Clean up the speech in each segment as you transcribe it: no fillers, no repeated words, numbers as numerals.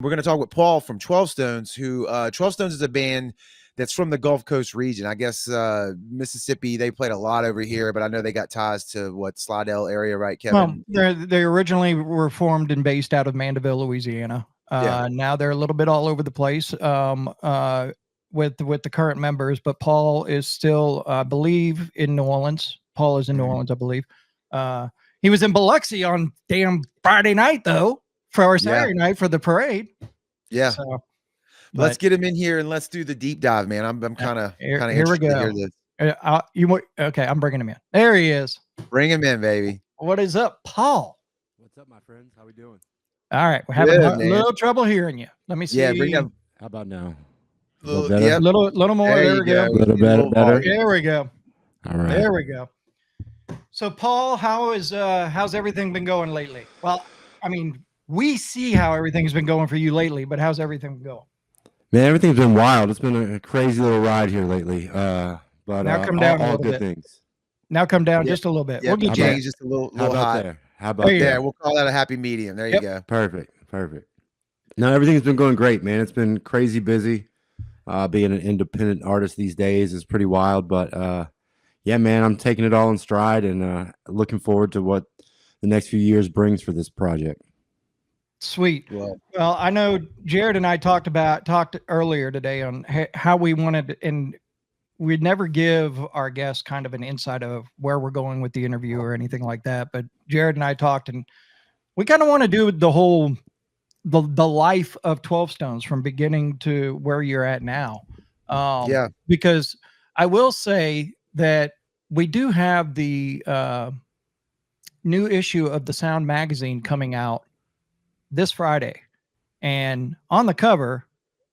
We're going to talk with Paul from 12 Stones, who 12 Stones is a band that's from the Gulf Coast region. I guess Mississippi, they played a lot over here, but I know they got ties to Slidell area, right, Kevin? Well, they originally were formed and based out of Mandeville, Louisiana. Now they're a little bit all over the place with the current members, but Paul is still, I believe, in New Orleans. Paul is in New Orleans, I believe. He was in Biloxi on damn Friday night, though, for our Saturday night for the parade. Yeah. So, let's get him in here and let's do the deep dive, man. I'm kind of interested to hear this. Okay, I'm bringing him in. There he is. Bring him in, baby. What is up, Paul? What's up, my friends? How we doing? All right, we're having a little trouble hearing you. Let me see. Yeah, bring him. How about now? A little more. There we go. A little better. There we go. All right. There we go. So, Paul, how's everything been going lately? Well, I mean, we see how everything's been going for you lately, but how's everything been going? Man, everything's been wild. It's been a crazy little ride here lately. But now come down all a little good bit. Things. Now come down just a little bit. Yeah, we'll get you just a little hot. There? How about there? We'll call that a happy medium. There you go. Perfect. No, everything's been going great, man. It's been crazy busy. Being an independent artist these days is pretty wild, but yeah, man, I'm taking it all in stride and looking forward to what the next few years brings for this project. Sweet. Well, I know Jared and I talked earlier today on how we wanted, and we'd never give our guests kind of an insight of where we're going with the interview or anything like that. But Jared and I talked, and we kind of want to do the whole, the life of 12 Stones from beginning to where you're at now. Because I will say that we do have the new issue of the Sound magazine coming out this Friday, and on the cover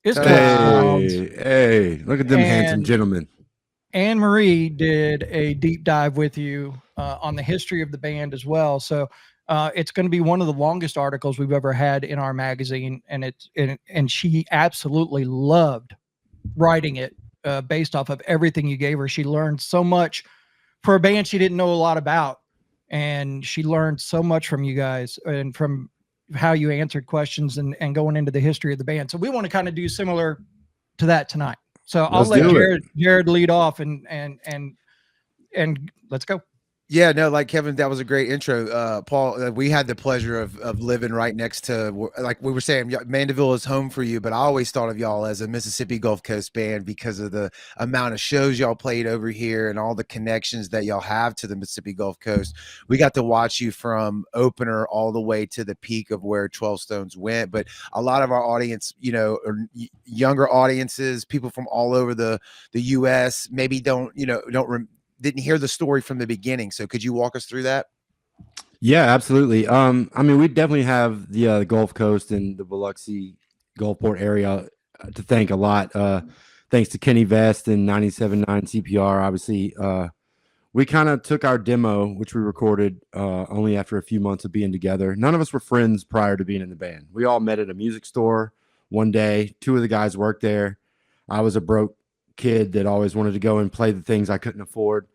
is hey, look at them handsome gentlemen. Anne Marie did a deep dive with you on the history of the band as well. So it's going to be one of the longest articles we've ever had in our magazine, and she absolutely loved writing it based off of everything you gave her. She learned so much for a band she didn't know a lot about, and she learned so much from you guys and from how you answered questions and going into the history of the band. So we want to kind of do similar to that tonight. So I'll let Jared lead off and let's go. Yeah, no, like Kevin, that was a great intro. Paul, we had the pleasure of living right next to, like we were saying, Mandeville is home for you, but I always thought of y'all as a Mississippi Gulf Coast band because of the amount of shows y'all played over here and all the connections that y'all have to the Mississippi Gulf Coast. We got to watch you from opener all the way to the peak of where 12 Stones went. But a lot of our audience, or younger audiences, people from all over the U.S. maybe didn't hear the story from the beginning. So could you walk us through that? Yeah, absolutely. I mean, we definitely have the Gulf Coast and the Biloxi Gulfport area to thank a lot. Thanks to Kenny Vest and 97.9 CPR. Obviously, we kind of took our demo, which we recorded only after a few months of being together. None of us were friends prior to being in the band. We all met at a music store one day. Two of the guys worked there. I was a broke kid that always wanted to go and play the things I couldn't afford.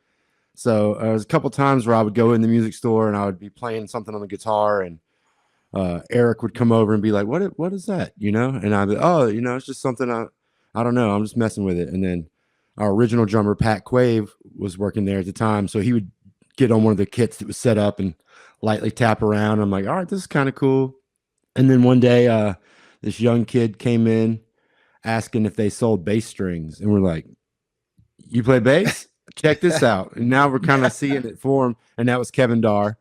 So there was a couple times where I would go in the music store and I would be playing something on the guitar, and Eric would come over and be like, what is that? And I'd be, it's just something I don't know. I'm just messing with it. And then our original drummer, Pat Quave, was working there at the time. So he would get on one of the kits that was set up and lightly tap around. I'm like, all right, this is kind of cool. And then one day this young kid came in asking if they sold bass strings, and we're like, you play bass? Check this out. And now we're kind of seeing it form, and that was Kevin Darr.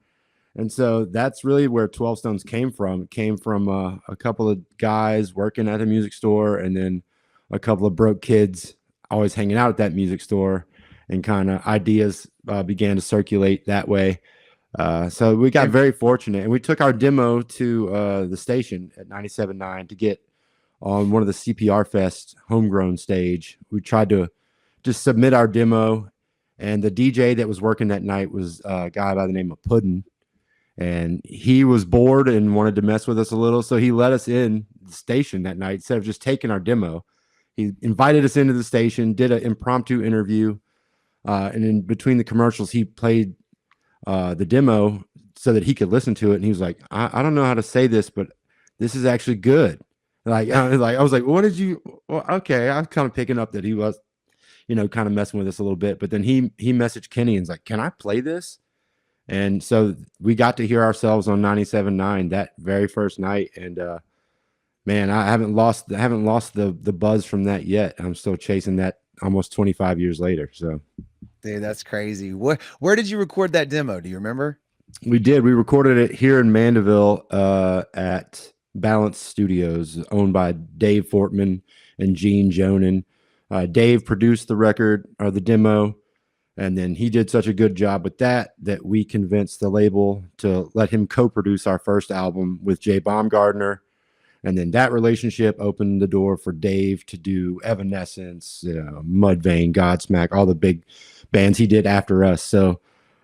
And so that's really where 12 Stones came from. It came from a couple of guys working at a music store, and then a couple of broke kids always hanging out at that music store, and kind of ideas began to circulate that way. So we got very fortunate, and we took our demo to the station at 97.9 to get on one of the CPR Fest homegrown stage. We tried to just submit our demo, and the DJ that was working that night was a guy by the name of Puddin', and he was bored and wanted to mess with us a little, so he let us in the station that night instead of just taking our demo. He invited us into the station, did an impromptu interview, and in between the commercials, he played the demo so that he could listen to it, and he was like, I don't know how to say this, but this is actually good. I was like, what did you? Well, okay, I was kind of picking up that he was, kind of messing with us a little bit. But then he messaged Kenny and was like, "Can I play this?" And so we got to hear ourselves on 97.9 that very first night. And man, I haven't lost the buzz from that yet. I'm still chasing that almost 25 years later. So, dude, that's crazy. Where did you record that demo? Do you remember? We recorded it here in Mandeville at Balance Studios, owned by Dave Fortman and Gene Jonan. Dave produced the record or the demo, and then he did such a good job with that we convinced the label to let him co-produce our first album with Jay Baumgartner. And then that relationship opened the door for Dave to do Evanescence, Mudvayne, Godsmack, all the big bands he did after us. So,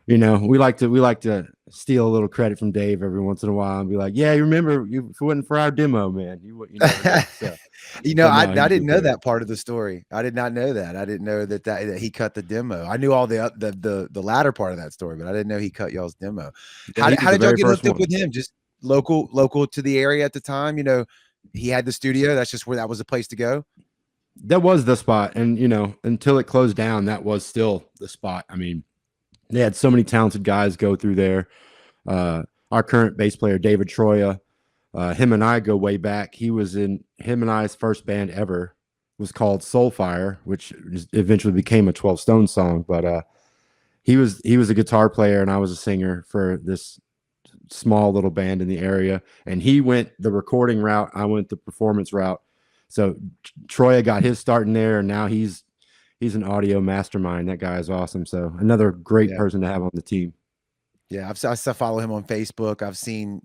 we like to steal a little credit from Dave every once in a while and be like, "Yeah, you remember, if it wasn't for our demo, man, I didn't know that part of the story. I did not know that. I didn't know that he cut the demo. I knew all the latter part of that story, but I didn't know he cut y'all's demo. How did y'all get hooked up with him? Just local to the area at the time? He had the studio. That's just where that was the place to go. That was the spot, and until it closed down, that was still the spot. I mean, they had so many talented guys go through there. Our current bass player, David Troya, him and I go way back. Him and I's first band ever was called Soulfire, which eventually became a 12 Stone song. But he was a guitar player and I was a singer for this small little band in the area. And he went the recording route. I went the performance route. So Troya got his start in there, and now he's an audio mastermind. That guy is awesome. So another great person to have on the team. Yeah, I still follow him on Facebook. I've seen,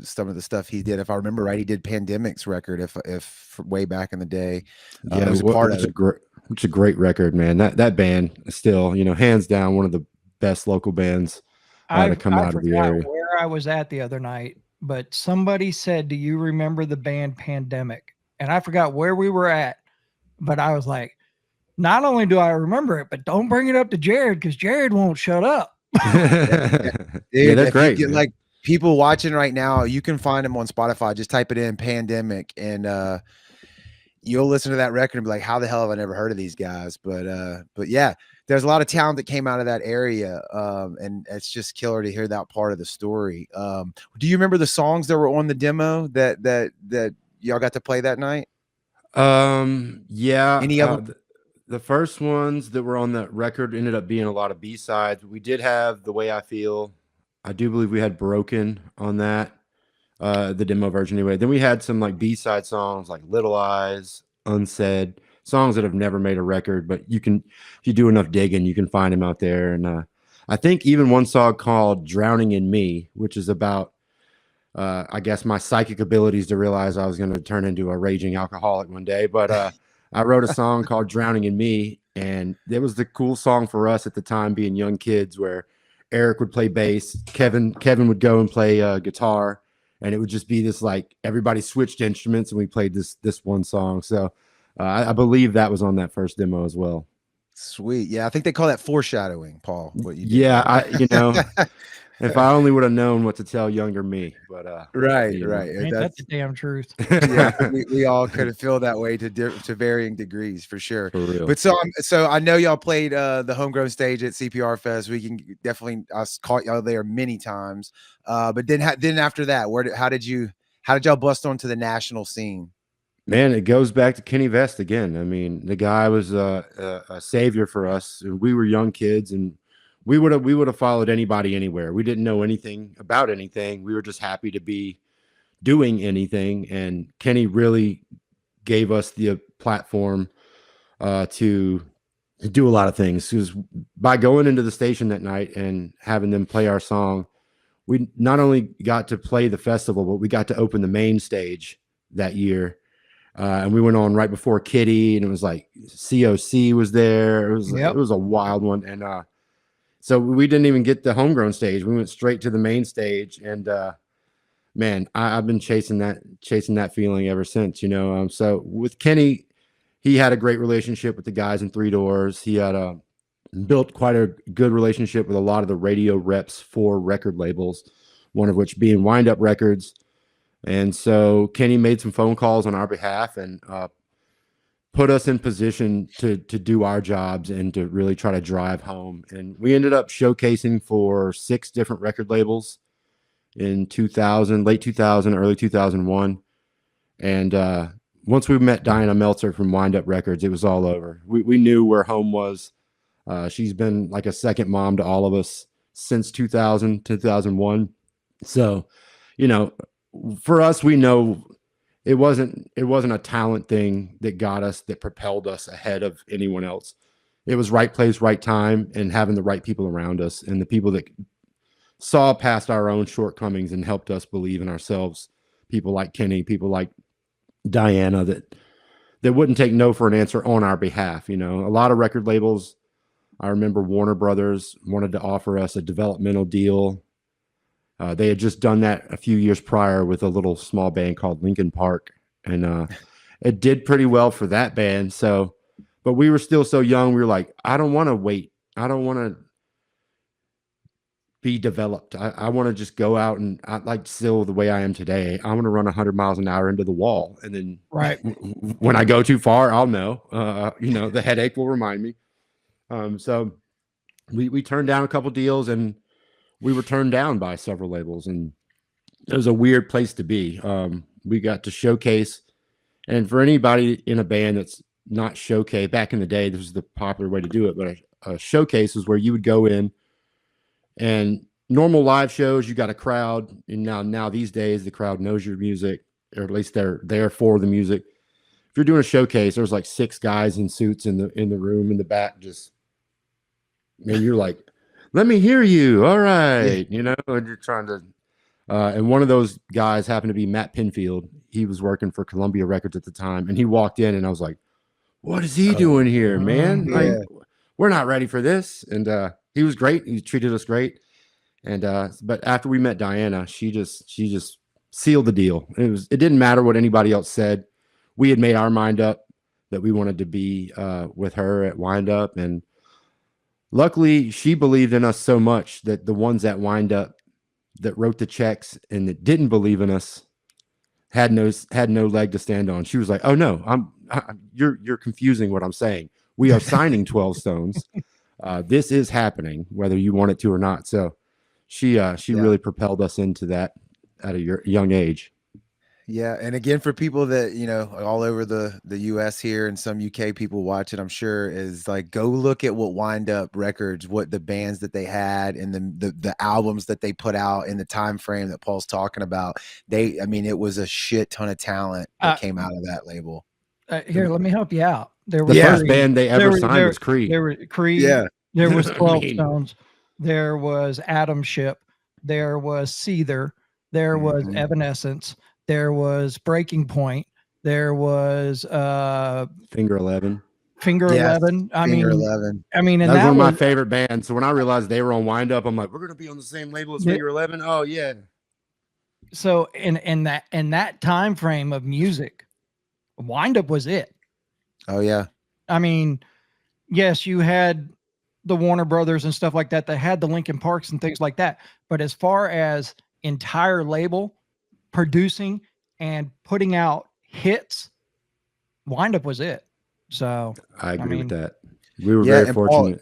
some of the stuff he did. If I remember right, he did Pandemic's record. If way back in the day, it was a part of it. It's a great record, man. That band is still, hands down, one of the best local bands to come out of the area. Where I was at the other night, but somebody said, "Do you remember the band Pandemic?" And I forgot where we were at, but I was like, not only do I remember it, but don't bring it up to Jared because Jared won't shut up. Dude, they're great. Like people watching right now, you can find them on Spotify. Just type it in Pandemic, and you'll listen to that record and be like, "How the hell have I never heard of these guys?" But yeah, there's a lot of talent that came out of that area, and it's just killer to hear that part of the story. Do you remember the songs that were on the demo that y'all got to play that night? Yeah. Any of them? The first ones that were on that record ended up being a lot of B-sides. We did have The Way I Feel. I do believe we had Broken on that, the demo version anyway. Then we had some like B-side songs like Little Eyes, Unsaid, songs that have never made a record, but if you do enough digging, you can find them out there. And I think even one song called Drowning in Me, which is about, I guess, my psychic abilities to realize I was going to turn into a raging alcoholic one day. But I wrote a song called Drowning in Me, and it was the cool song for us at the time, being young kids, where Eric would play bass, Kevin would go and play guitar, and it would just be this, like, everybody switched instruments and we played this one song. So I believe that was on that first demo as well. Sweet. Yeah, I think they call that foreshadowing, Paul. What you did. Yeah, if I only would have known what to tell younger me, but right. That's the damn truth. Yeah, we all could have felt that way to varying degrees, for sure. For real. But so I know y'all played the Homegrown stage at CPR Fest. We can definitely, I caught y'all there many times. But then after that, how did y'all bust onto the national scene? Man, it goes back to Kenny Vest again. I mean, the guy was a savior for us. We were young kids, and we would have followed anybody anywhere. We didn't know anything about anything. We were just happy to be doing anything. And Kenny really gave us the platform to do a lot of things. Because by going into the station that night and having them play our song, we not only got to play the festival, but we got to open the main stage that year. And we went on right before Kitty, and it was like COC was there. It was a wild one. And so we didn't even get the Homegrown stage. We went straight to the main stage. And man, I've been chasing that feeling ever since, So with Kenny, he had a great relationship with the guys in Three Doors. He had built quite a good relationship with a lot of the radio reps for record labels, one of which being Wind Up Records. And so Kenny made some phone calls on our behalf and put us in position to do our jobs and to really try to drive home. And we ended up showcasing for 6 different record labels in 2000, late 2000, early 2001. And once we met Diana Meltzer from Wind Up Records, it was all over. We knew where home was. She's been like a second mom to all of us since 2000, 2001. So, you know, for us, we know it wasn't a talent thing that got us, that propelled us ahead of anyone else. It was right place, right time, and having the right people around us, and the people that saw past our own shortcomings and helped us believe in ourselves. People like Kenny, people like Diana that wouldn't take no for an answer on our behalf. You know, a lot of record labels, I remember Warner Brothers wanted to offer us a developmental deal. They had just done that a few years prior with a little small band called Linkin Park, and it did pretty well for that band. So, but we were still so young. We were like, I don't want to wait. I don't want to be developed. I want to just go out, and I like still the way I am today. I want to run 100 miles an hour into the wall. And then when I go too far, I'll know, you know, the headache will remind me. So we turned down a couple deals, and we were turned down by several labels, and it was a weird place to be. We got to showcase, and for anybody in a band that's not showcase, back in the day, this was the popular way to do it, but a showcase is where you would go in, and normal live shows, you got a crowd, and now these days the crowd knows your music, or at least they're there for the music. If you're doing a showcase, there's like 6 guys in suits in the room in the back, just, and you're like, let me hear you. All right. You know, and you're trying to, and one of those guys happened to be Matt Pinfield. He was working for Columbia Records at the time, and he walked in, and I was like, what is he doing here, man? Yeah. Like, we're not ready for this. And he was great. He treated us great. And but after we met Diana, she just sealed the deal. It didn't matter what anybody else said. We had made our mind up that we wanted to be with her at Wind Up, and luckily, she believed in us so much that the ones that Wind Up that wrote the checks and that didn't believe in us had no leg to stand on. She was like, "Oh no, you're confusing what I'm saying. We are signing 12 Stones. This is happening, whether you want it to or not." So she really propelled us into that at a young age. Yeah, and again, for people that, you know, all over the US here, and some UK people watch it, I'm sure, is like, go look at what Wind Up Records, what the bands that they had, and the albums that they put out in the time frame that Paul's talking about. I mean, it was a shit ton of talent that came out of that label. Here, let me help you out. The first band they ever signed was Creed. There were Creed. Yeah. There was 12 Stones. There was Atom Ship. There was Seether. There was Evanescence. There was Breaking Point. There was Finger 11. Finger 11. I mean, 11. I mean, and that was one of my favorite bands. So when I realized they were on Wind Up, I'm like, we're gonna be on the same label as Finger 11. Oh yeah. So in that time frame of music, Wind Up was it. Oh yeah. I mean, yes, you had the Warner Brothers and stuff like that. They had the Linkin Parks and things like that. But as far as entire label producing and putting out hits, Wind Up was it. So I agree with that. We were very fortunate.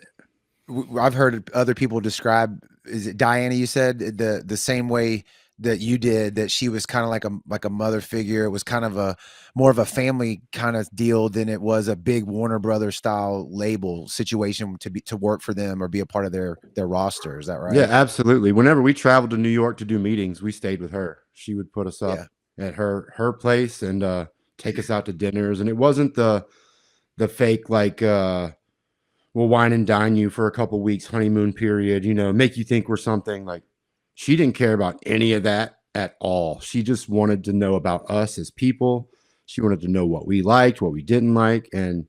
Paul, I've heard other people describe, is it Diana, you said, the same way that you did, that she was kind of like a mother figure. It was kind of more of a family kind of deal than it was a big Warner Brothers style label situation to work for them or be a part of their roster. Is that right? Yeah, absolutely. Whenever we traveled to New York to do meetings, we stayed with her. She would put us up at her place and take us out to dinners. And it wasn't the fake, like, we'll wine and dine you for a couple weeks, honeymoon period, you know, make you think we're something. Like, she didn't care about any of that at all. She just wanted to know about us as people. She wanted to know what we liked, what we didn't like. And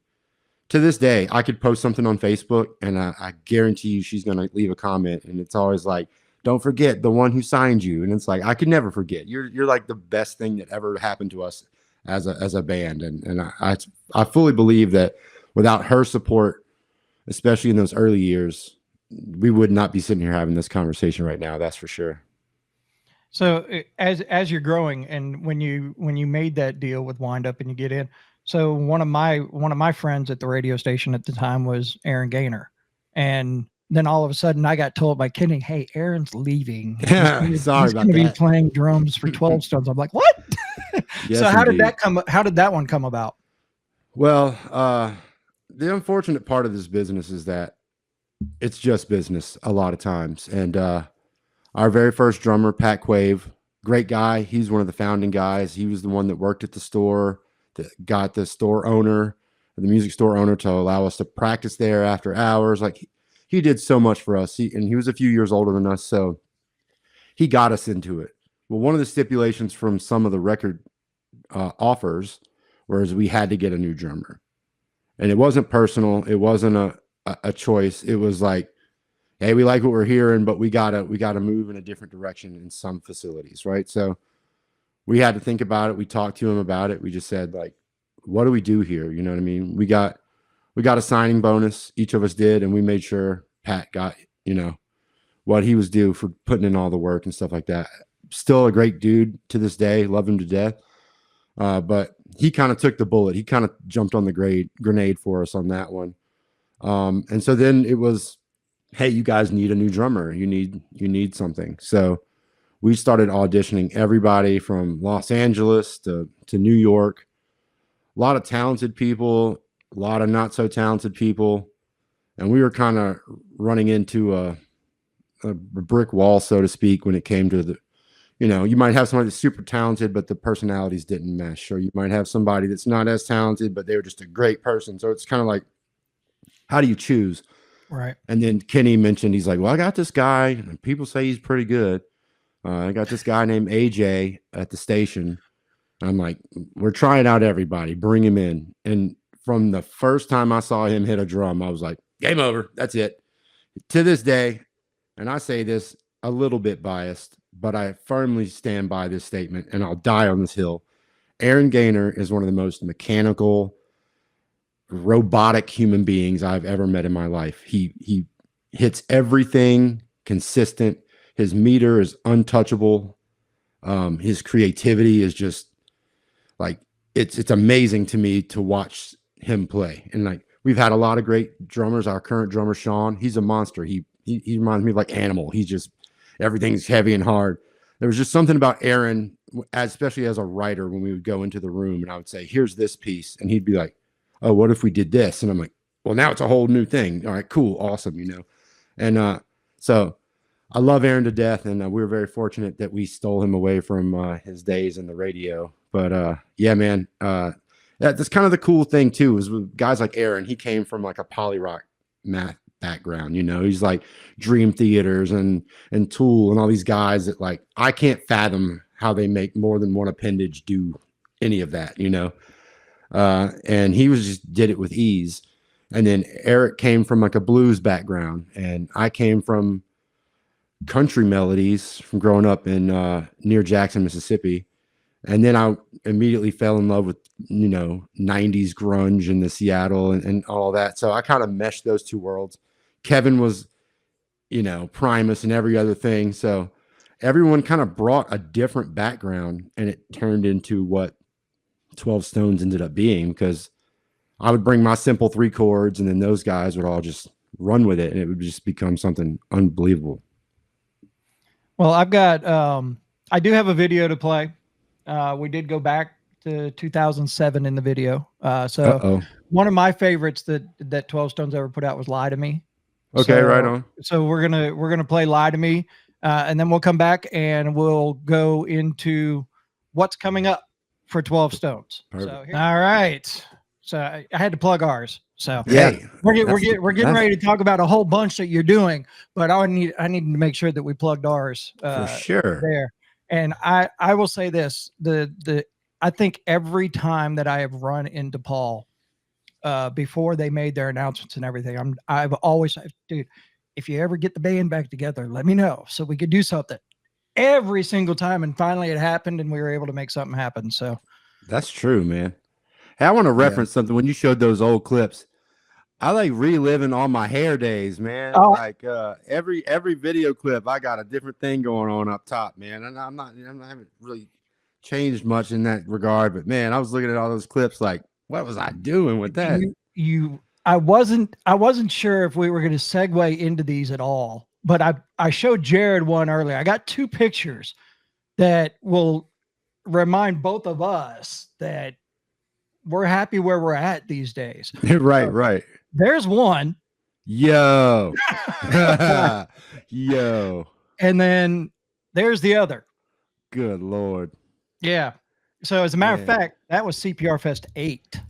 to this day, I could post something on Facebook and I guarantee you she's going to leave a comment. And it's always like, don't forget the one who signed you. And it's like, I could never forget. You're like the best thing that ever happened to us as a band. And I fully believe that without her support, especially in those early years, we would not be sitting here having this conversation right now. That's for sure. So as you're growing, and when you made that deal with Wind Up and you get in, so one of my friends at the radio station at the time was Aaron Gaynor, and then all of a sudden I got told by Kenny, "Hey, Aaron's leaving. He's Sorry going to be playing drums for 12 Stones." I'm like, "What?" Yes, so how indeed. did that come? How did that one come about? Well, the unfortunate part of this business is that it's just business a lot of times. And our very first drummer, Pat Quave, great guy. He's one of the founding guys. He was the one that worked at the store, that got the store owner, the music store owner, to allow us to practice there after hours. Like he did so much for us. And he was a few years older than us, so he got us into it. Well, one of the stipulations from some of the record offers was we had to get a new drummer, and it wasn't personal. It wasn't a choice. It was like, hey, we like what we're hearing, but we gotta move in a different direction in some facilities, right? So we had to think about it. We talked to him about it. We just said, like, what do we do here? You know what I mean? We got a signing bonus, each of us did, and we made sure Pat got, you know, what he was due for putting in all the work and stuff like that. Still a great dude to this day, love him to death. But he kind of took the bullet. He kind of jumped on the grenade for us on that one. And so then it was, hey, you guys need a new drummer. You need something. So we started auditioning everybody from Los Angeles to New York. A lot of talented people, a lot of not so talented people. And we were kind of running into a brick wall, so to speak, when it came to the, you know, you might have somebody that's super talented, but the personalities didn't mesh. Or you might have somebody that's not as talented, but they were just a great person. So it's kind of like, how do you choose? Right. And then Kenny mentioned, he's like, well, I got this guy, and people say he's pretty good. I got this guy named AJ at the station. I'm like, we're trying out everybody. Bring him in. And from the first time I saw him hit a drum, I was like, game over. That's it. To this day, and I say this a little bit biased, but I firmly stand by this statement, and I'll die on this hill. Aaron Gaynor is one of the most mechanical, robotic human beings I've ever met in my life. He hits everything consistent. His meter is untouchable. His creativity is just like, it's amazing to me to watch him play. And like, we've had a lot of great drummers. Our current drummer, Sean, he's a monster. He reminds me of like Animal. He's just, everything's heavy and hard. There was just something about Aaron, especially as a writer, when we would go into the room and I would say, here's this piece. And he'd be like, oh, what if we did this? And I'm like, well, now it's a whole new thing. All right, cool. Awesome. You know? And so I love Aaron to death. And we were very fortunate that we stole him away from his days in the radio. But yeah, man, that's kind of the cool thing too, is with guys like Aaron. He came from like a poly rock math background, you know. He's like Dream Theaters and Tool and all these guys that, like, I can't fathom how they make more than one appendage do any of that, you know. And he was just did it with ease. And then Eric came from like a blues background, and I came from country melodies from growing up in near Jackson, Mississippi. And then I immediately fell in love with, you know, 90s grunge and the Seattle and all that. So I kind of meshed those two worlds. Kevin was, you know, Primus and every other thing. So everyone kind of brought a different background, and it turned into what 12 Stones ended up being, because I would bring my simple 3 chords, and then those guys would all just run with it, and it would just become something unbelievable. Well, I've got, I do have a video to play. We did go back to 2007 in the video. So one of my favorites that 12 Stones ever put out was Lie to Me. Okay, so, right on. So we're gonna play Lie to Me, and then we'll come back and we'll go into what's coming up for 12 Stones. So all right. So I had to plug ours. So yeah, we're getting ready to talk about a whole bunch that you're doing, but I need to make sure that we plugged ours for sure there. And I will say this, I think every time that I have run into Paul before they made their announcements and everything, I've always said, dude, if you ever get the band back together, let me know so we could do something. Every single time, and finally it happened, and we were able to make something happen. So that's true, man. Hey, I want to reference something. When you showed those old clips, I like reliving all my hair days, man. Oh. Like every video clip, I got a different thing going on up top, man. And I haven't really changed much in that regard. But man, I was looking at all those clips, like, what was I doing with that? I wasn't sure if we were going to segue into these at all, but I showed Jared one earlier. I got 2 pictures that will remind both of us that we're happy where we're at these days. Right. There's one. Yo. Yo. And then there's the other. Good Lord. Yeah. So as a matter of fact, that was CPR Fest 8.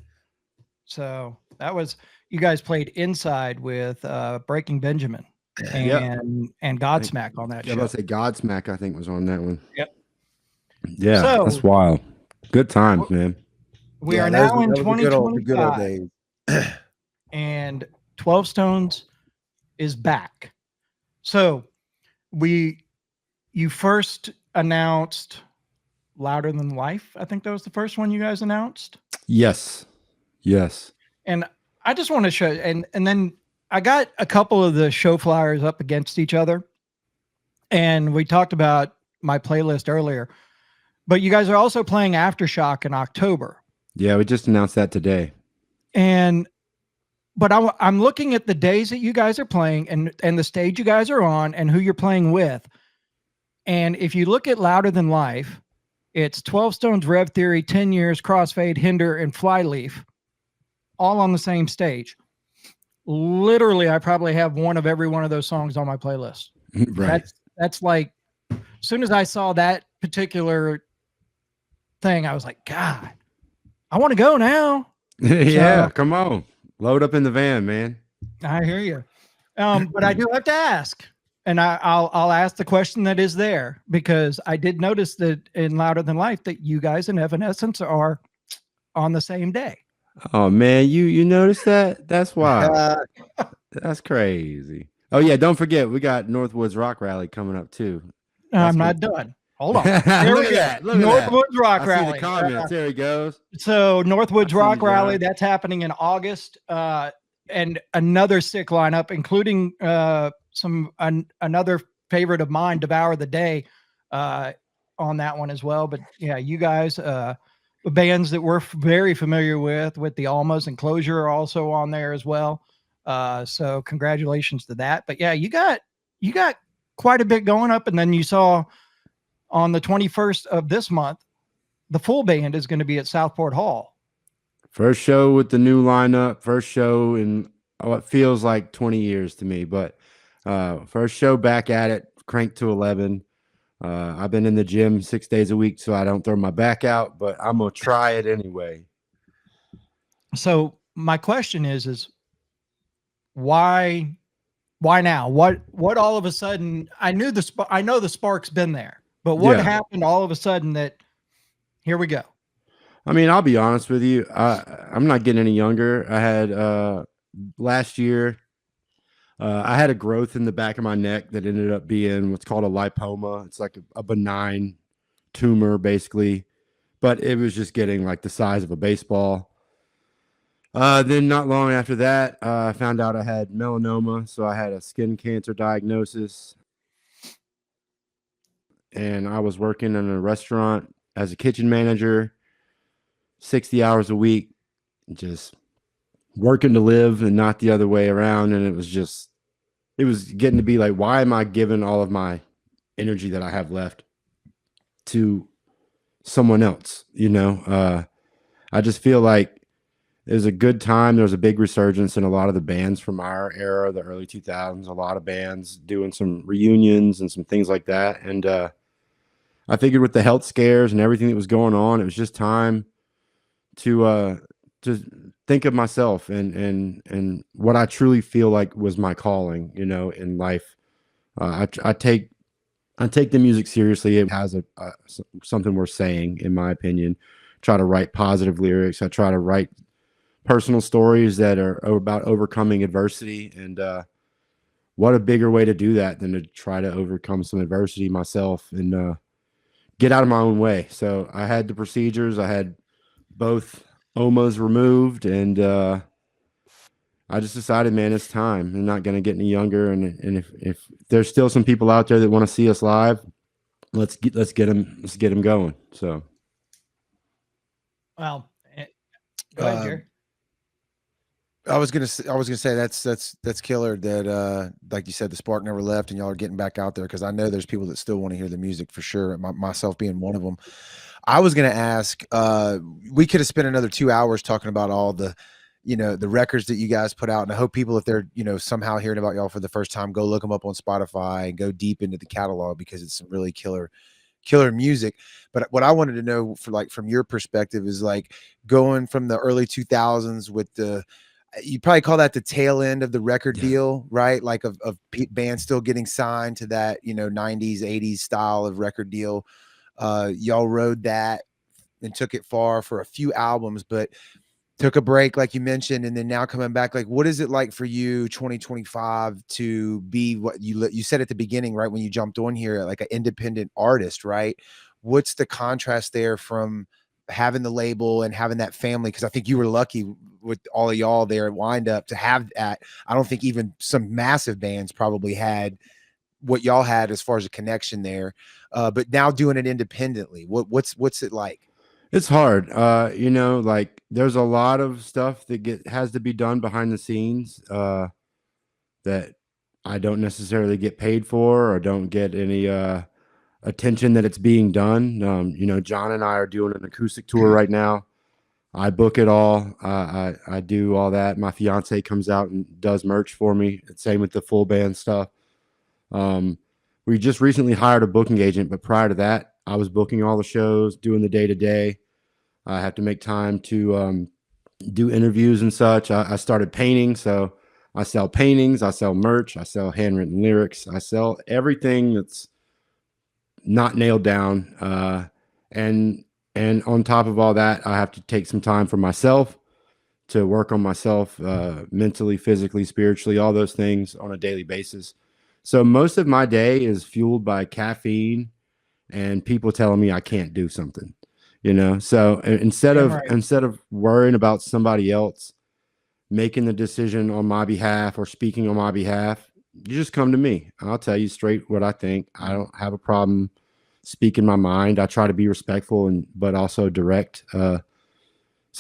So that was, you guys played inside with Breaking Benjamin and Godsmack on that show. Let's say Godsmack, I think, was on that one. Yep. Yeah, so, that's wild. Good times, man. We are now in 2025. And 12 Stones is back. So you first announced Louder Than Life. I think that was the first one you guys announced. Yes. And I just want to show, and then I got a couple of the show flyers up against each other. And we talked about my playlist earlier, but you guys are also playing Aftershock in October. Yeah, we just announced that today. But I'm looking at the days that you guys are playing and the stage you guys are on and who you're playing with. And if you look at Louder Than Life, it's 12 Stones, Rev Theory, 10 Years, Crossfade, Hinder, and Flyleaf, all on the same stage. Literally, I probably have one of every one of those songs on my playlist. Right. That's like, as soon as I saw that particular thing, I was like, God, I want to go now. Yeah, come on. Load up in the van, man. I hear you. But I do have to ask, and I'll ask the question that is there, because I did notice that in Louder Than Life that you guys and Evanescence are on the same day. Oh man, you noticed that? That's wild. That's crazy. Oh yeah, don't forget we got Northwoods Rock Rally coming up too. I'm not done. Hold on. Look at that. Northwoods Rock Rally. See the comments. There he goes. So Northwoods Rock Rally, that's happening in August. And another sick lineup, including another favorite of mine, Devour the Day, on that one as well. But yeah, you guys, bands that we're very familiar with the Almas and Closure are also on there as well. So congratulations to that. But yeah, you got quite a bit going up. And then you saw on the 21st of this month, the full band is going to be at Southport Hall. First show with the new lineup. First show in what feels like 20 years to me, but first show back at it, cranked to 11. I've been in the gym 6 days a week, so I don't throw my back out, but I'm going to try it anyway. So my question is why now? What all of a sudden, I know the spark's been there, but what happened all of a sudden that here we go? I mean, I'll be honest with you. I'm not getting any younger. I had last year, I had a growth in the back of my neck that ended up being what's called a lipoma. It's like a benign tumor, basically, but it was just getting like the size of a baseball. Then not long after that, I found out I had melanoma. So I had a skin cancer diagnosis, and I was working in a restaurant as a kitchen manager, 60 hours a week, just working to live and not the other way around. And it was getting to be like, why am I giving all of my energy that I have left to someone else? I just feel like it was a good time. There was a big resurgence in a lot of the bands from our era, the early 2000s, a lot of bands doing some reunions and some things like that. And I figured with the health scares and everything that was going on, it was just time to think of myself and what I truly feel like was my calling, in life. I take the music seriously. It has something worth saying, in my opinion. Try to write positive lyrics. I try to write personal stories that are about overcoming adversity. And what a bigger way to do that than to try to overcome some adversity myself and get out of my own way. So I had the procedures. I had both omas removed, and I just decided, man, it's time. I'm not going to get any younger. And if there's still some people out there that want to see us live, let's get them going. So, Well, go ahead, Jerry. I was gonna say that's killer that like you said, the spark never left and y'all are getting back out there, because I know there's people that still want to hear the music for sure, myself being one of them. I was gonna ask, we could have spent another 2 hours talking about all the, the records that you guys put out, and I hope people, if they're somehow hearing about y'all for the first time, go look them up on Spotify and go deep into the catalog, because it's some really killer music. But what I wanted to know, from your perspective, is like going from the early 2000s with you probably call that the tail end of the record deal, right? Like of bands still getting signed to that, 90s, 80s style of record deal. Y'all rode that and took it far for a few albums, but took a break, like you mentioned, and then now coming back. Like, what is it like for you, 2025, to be what you said at the beginning, right? When you jumped on here, like an independent artist, right? What's the contrast there from having the label and having that family? Because I think you were lucky with all of y'all there at Wind Up to have that. I don't think even some massive bands probably had what y'all had as far as a connection there. But now doing it independently, what's it like? it's hard. Like there's a lot of stuff that has to be done behind the scenes that I don't necessarily get paid for, or don't get any attention that it's being done. John and I are doing an acoustic tour right now. I book it all. I do all that. My fiance comes out and does merch for me. Same with the full band stuff. We just recently hired a booking agent, but prior to that, I was booking all the shows, doing the day-to-day. I have to make time to do interviews and such. I started painting, so I sell paintings, I sell merch, I sell handwritten lyrics, I sell everything that's not nailed down. And on top of all that, I have to take some time for myself to work on myself mentally, physically, spiritually, all those things on a daily basis. So most of my day is fueled by caffeine and people telling me I can't do something, So instead of worrying about somebody else making the decision on my behalf or speaking on my behalf, you just come to me. I'll tell you straight what I think. I don't have a problem speaking my mind. I try to be respectful but also direct. So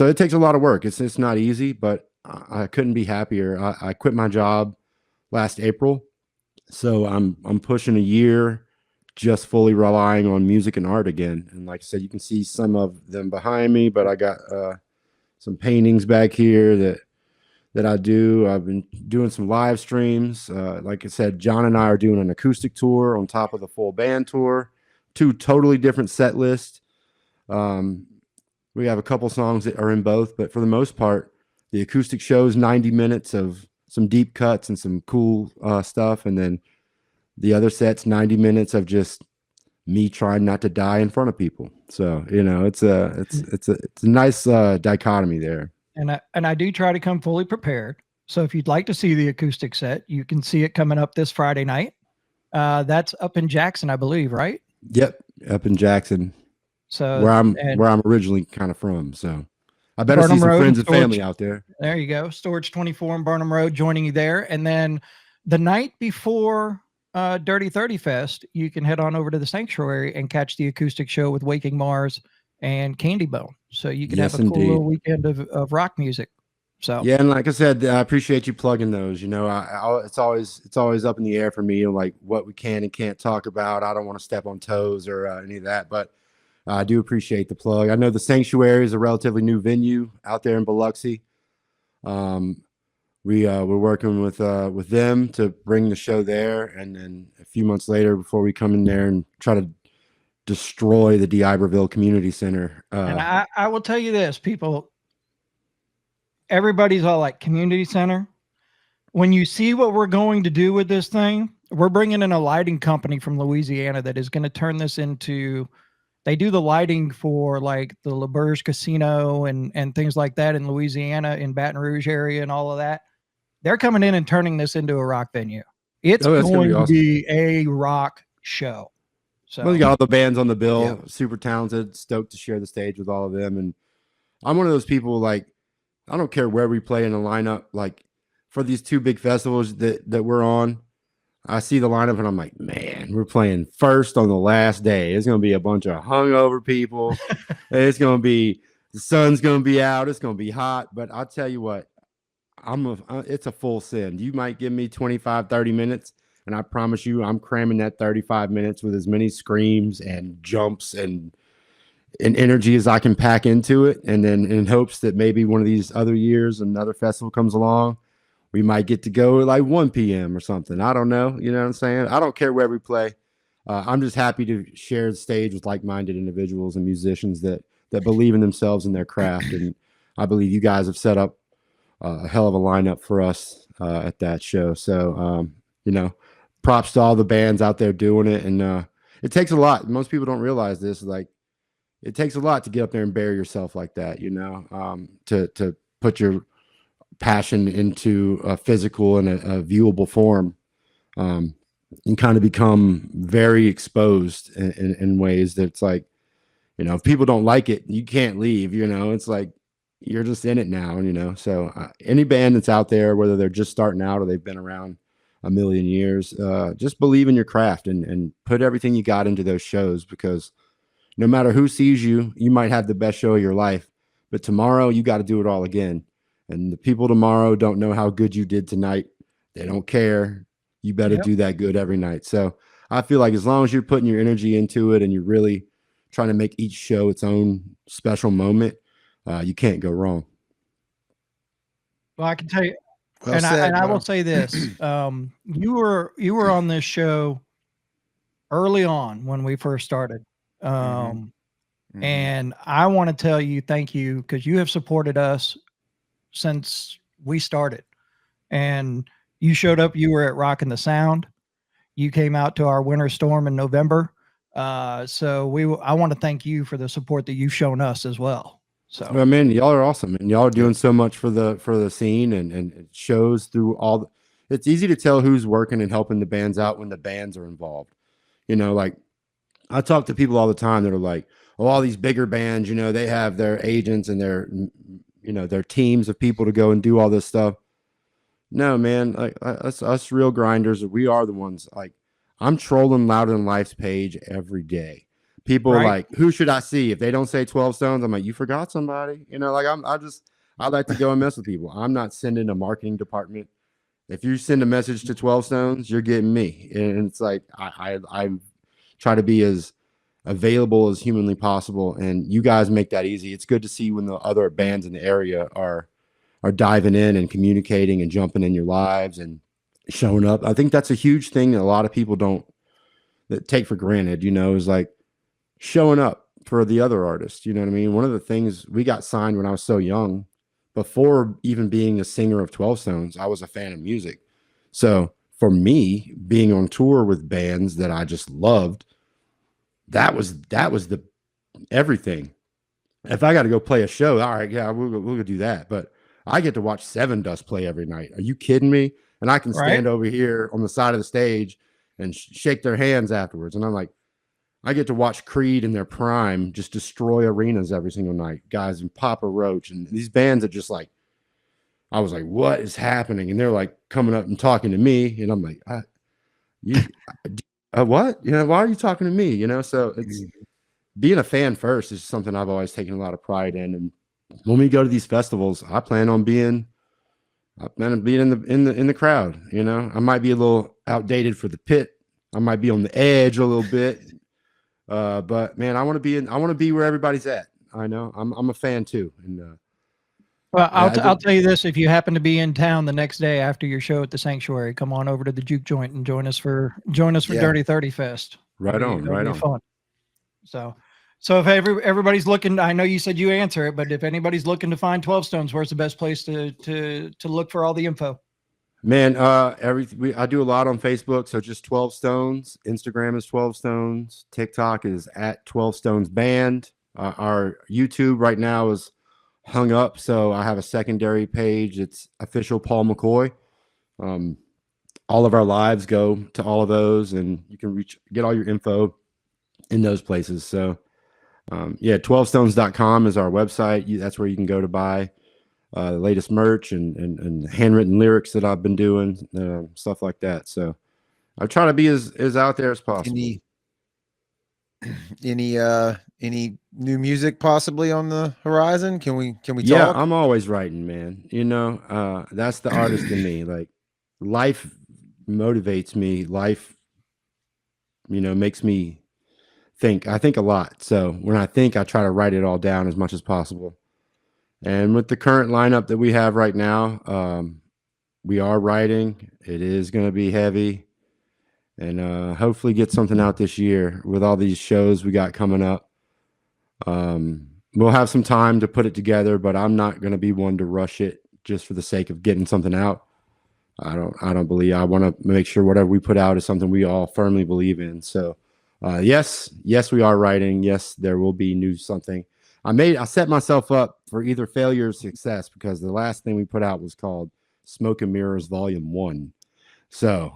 it takes a lot of work. It's not easy, but I couldn't be happier. I quit my job last April, so I'm pushing a year just fully relying on music and art again. And like I said, you can see some of them behind me, but I got some paintings back here that I do. I've been doing some live streams. Like I said, John and I are doing an acoustic tour on top of the full band tour. 2 totally different set lists. We have a couple songs that are in both, but for the most part, the acoustic show is 90 minutes of some deep cuts and some cool stuff. And then the other set's 90 minutes of just me trying not to die in front of people. So, it's a nice dichotomy there. And I do try to come fully prepared. So if you'd like to see the acoustic set, you can see it coming up this Friday night. That's up in Jackson, I believe, right? Yep, up in Jackson. So where I'm originally kind of from. So I better see some friends and family out there. There you go. Storage 24 in Burnham Road, joining you there. And then the night before Dirty 30 Fest, you can head on over to the Sanctuary and catch the acoustic show with Waking Mars and Candy Bone. So you can have a cool little weekend of rock music. So yeah, and like I said, I appreciate you plugging those. It's always up in the air for me, like what we can and can't talk about. I don't want to step on toes or any of that, but I do appreciate the plug. I know the Sanctuary is a relatively new venue out there in Biloxi. We're working with them to bring the show there, and then a few months later, before we come in there and try to destroy the D'Iberville Community Center. And I will tell you this, people. Everybody's all like, community center. When you see what we're going to do with this thing, we're bringing in a lighting company from Louisiana that is going to turn this into, they do the lighting for like the LeBurge Casino and things like that in Louisiana, in Baton Rouge area and all of that. They're coming in and turning this into a rock venue. It's going to be a rock show. So you got all the bands on the bill, super talented, stoked to share the stage with all of them. And I'm one of those people, like, I don't care where we play in the lineup. Like, for these two big festivals that we're on, I see the lineup and I'm like, man, we're playing first on the last day. It's going to be a bunch of hungover people. It's going to be, the sun's going to be out. It's going to be hot. But I'll tell you what, it's a full send. You might give me 25, 30 minutes. And I promise you, I'm cramming that 35 minutes with as many screams and jumps and energy as I can pack into it. And then in hopes that maybe one of these other years, another festival comes along, we might get to go at like 1 p.m. or something. I don't know. You know what I'm saying? I don't care where we play. I'm just happy to share the stage with like-minded individuals and musicians that believe in themselves and their craft. And I believe you guys have set up a hell of a lineup for us at that show. So, props to all the bands out there doing it. And it takes a lot. Most people don't realize this. Like, it takes a lot to get up there and bury yourself like that, to put your passion into a physical and a viewable form, and kind of become very exposed in ways that's like, if people don't like it, you can't leave. It's like you're just in it now. So any band that's out there, whether they're just starting out or they've been around a million years, just believe in your craft and put everything you got into those shows, because no matter who sees you, you might have the best show of your life, but tomorrow you got to do it all again. And the people tomorrow don't know how good you did tonight. They don't care. You better do that good every night. So I feel like as long as you're putting your energy into it and you're really trying to make each show its own special moment, you can't go wrong. Well, I can tell you, Well said, I will say this: you were on this show early on when we first started, and I want to tell you thank you, because you have supported us since we started. And you showed up. You were at Rockin' the Sound. You came out to our winter storm in November. So I want to thank you for the support that you've shown us as well. So, well, man, y'all are awesome, and y'all are doing so much for the scene and it shows through all. It's easy to tell who's working and helping the bands out when the bands are involved. Like I talk to people all the time that are like, oh, all these bigger bands, they have their agents and their teams of people to go and do all this stuff. No, man, like us real grinders, we are the ones. Like, I'm trolling Louder Than Life's page every day. People are like, who should I see? If they don't say 12 Stones, I'm like, you forgot somebody. Like I like to go and mess with people. I'm not sending a marketing department. If you send a message to 12 Stones, you're getting me. And it's like I try to be as available as humanly possible, and you guys make that easy. It's good to see when the other bands in the area are diving in and communicating and jumping in your lives and showing up. I think that's a huge thing that a lot of people that take for granted, is like showing up for the other artists. You know what I mean? One of the things, we got signed when I was so young. Before even being a singer of 12 Stones, I was a fan of music. So for me, being on tour with bands that I just loved, that was the everything. If I got to go play a show, all right, yeah, we'll go do that. But I get to watch Sevendust play every night. Are you kidding me? And I can stand over here on the side of the stage and shake their hands afterwards. And I'm like, I get to watch Creed in their prime just destroy arenas every single night. Guys, and Papa Roach and these bands are just like, I was like, what is happening? And they're like coming up and talking to me. And I'm like, what? Why are you talking to me? So it's being a fan first is something I've always taken a lot of pride in. And when we go to these festivals, I plan on being in the crowd. I might be a little outdated for the pit. I might be on the edge a little bit. But man, I want to be where everybody's at. I know I'm a fan too. And well, I'll tell you this: if you happen to be in town the next day after your show at the Sanctuary, come on over to the Juke Joint and join us for Dirty 30 Fest. It'll be fun. So if everybody's looking, I know you said you answer it, but if anybody's looking to find 12 Stones, where's the best place to look for all the info? Man, I do a lot on Facebook, so just 12 Stones. Instagram is 12 Stones. TikTok is at 12 Stones Band. Our YouTube right now is hung up, so I have a secondary page. It's official Paul McCoy. All of our lives go to all of those, and you can get all your info in those places. So 12stones.com is our website. That's where you can go to buy the latest merch and handwritten lyrics that I've been doing, stuff like that. So I try to be as out there as possible. Any new music possibly on the horizon? Can we Yeah, talk? I'm always writing, man. You know, that's the artist in me. Like, life motivates me. Life, you know, makes me think. I think a lot. So when I think, I try to write it all down as much as possible. And with the current lineup that we have right now, we are writing. It is going to be heavy, and hopefully get something out this year with all these shows we got coming up. We'll have some time to put it together, but I'm not going to be one to rush it just for the sake of getting something out. I don't believe. I want to make sure whatever we put out is something we all firmly believe in. So, yes, we are writing. Yes, there will be new something. I set myself up for either failure or success, because the last thing we put out was called Smoke and Mirrors Volume 1. So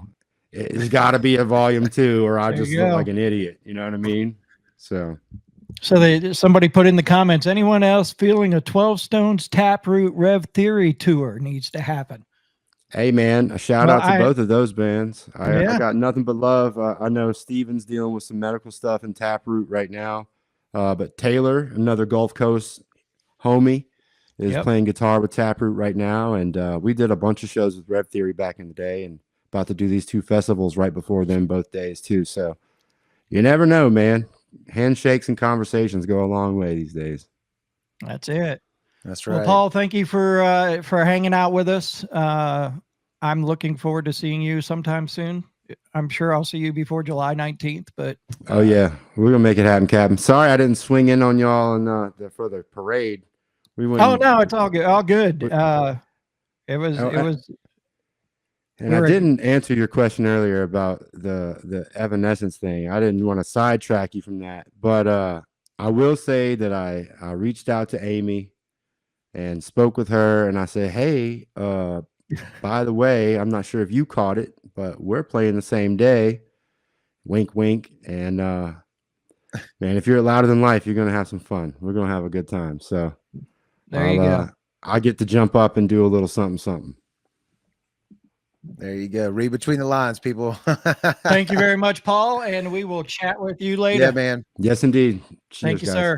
it's got to be a Volume 2, or I just look like an idiot. You know what I mean? So somebody put in the comments, anyone else feeling a 12 Stones Taproot Rev Theory tour needs to happen? Hey, man, a shout out to both of those bands. I got nothing but love. I know Steven's dealing with some medical stuff in Taproot right now. But Taylor, another Gulf Coast homie, is playing guitar with Taproot right now. And we did a bunch of shows with Rev Theory back in the day, and about to do these 2 festivals right before them both days too. So you never know, man. Handshakes and conversations go a long way these days. That's it. That's right. Well, Paul, thank you for hanging out with us. I'm looking forward to seeing you sometime soon. I'm sure I'll see you before July 19th, but oh yeah, we're gonna make it happen, Captain. Sorry I didn't swing in on y'all for the parade. We went. Oh no, it's all good. All good. It was. And I didn't answer your question earlier about the Evanescence thing. I didn't want to sidetrack you from that, but I will say that I reached out to Amy and spoke with her, and I said, hey, by the way, I'm not sure if you caught it, but we're playing the same day. Wink, wink. And man, if you're louder than life, you're gonna have some fun. We're gonna have a good time. So there you go. I get to jump up and do a little something. There you go. Read between the lines, people. Thank you very much, Paul, and we will chat with you later. Yeah, man. Yes, indeed. Cheers, Thank you, guys. Sir.